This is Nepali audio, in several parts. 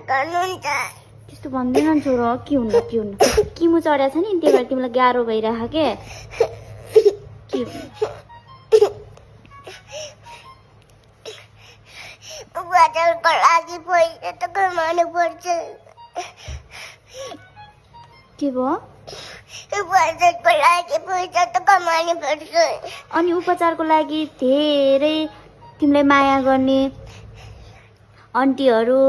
गर्नुहुन्छ त्यस्तो भन्दैन छोरो के हुन्न किमु चढ्या छ नि त्यही भएर तिमीलाई गाह्रो भइराख के हुन्न उपचारको लागि पैसा त कमाउनु पर्छ के भयो उपचारको लागि पैसा त कमाउनु पर्छ अनि उपचारको लागि धेरै तिमीलाई माया गर्ने आन्टीहरू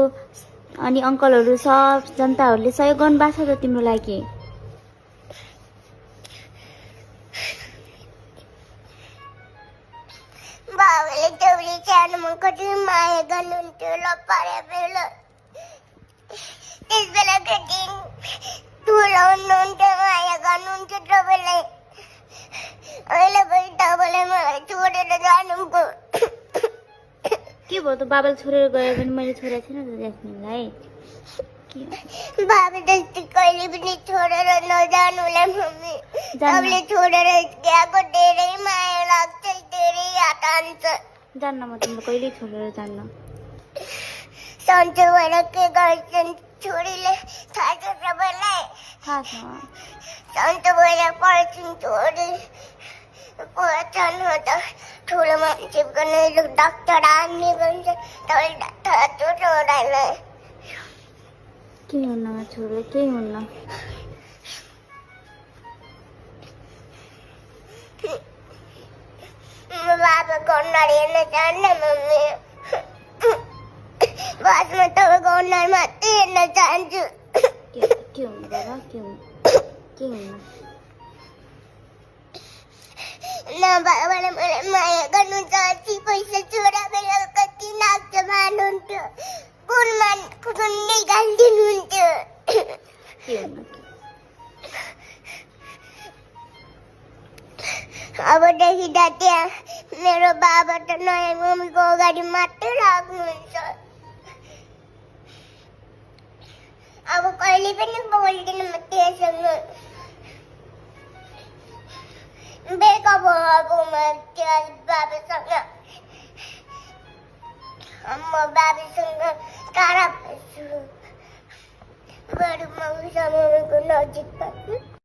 अनि अङ्कलहरू सब जनताहरूले सहयोग गर्नुभएको छ त तिम्रो लागि बाबाले चौरी सानोमा कति माया गर्नुहुन्थ्यो ल पारे बेला त्यस बेला कति ठुलो हुनुहुन्थ्यो माया गर्नुहुन्थ्यो तपाईँलाई अहिले पनि तपाईँलाई मलाई छोडेर जानुभयो के भयो त बाबाले छोडेर गयो भने मैले छोडेको थिएन त ज्यास्मिनलाई बाबा जस्तै कहिले पनि छोडेर नजानुलाई मम्मी तपाईँले छोडेर गएको धेरै माया लाग्छ धेरै याद आउँछ जान्न म तिम्रो कहिल्यै छोडेर जान्न सन्चो भएर के गर्छन् छोरीले थाहा छ तपाईँलाई थाहा छ सन्चो भएर पढ्छन् छोरी पढ्छन् हो त ठुलो मान्छे गर्ने डाक्टर आर्मी भन्छ तपाईँले थाहा छ छोरालाई के हुन्न छोरो केही हुन्न बाबाको अनुहार हेर्न चाहन्न मम्मी बसमा तपाईँको अनुहार मात्रै हेर्न चाहन्छु के हुन्न बाबा के हुन्न न बाबाले मलाई माया गर्नुहुन्छ कति पैसा छोरा बेला कति नाच्छ मान्नुहुन्थ्यो कुन निकालिदिनुहुन्थ्यो अबदेखि त त्यहाँ मेरो बाबा त नयाँ मम्मीको अगाडि मात्रै राख्नुहुन्छ अब कहिले पनि बोल्दिनँ म त्यसँग बेका भयो अब म त्यो बाबासँग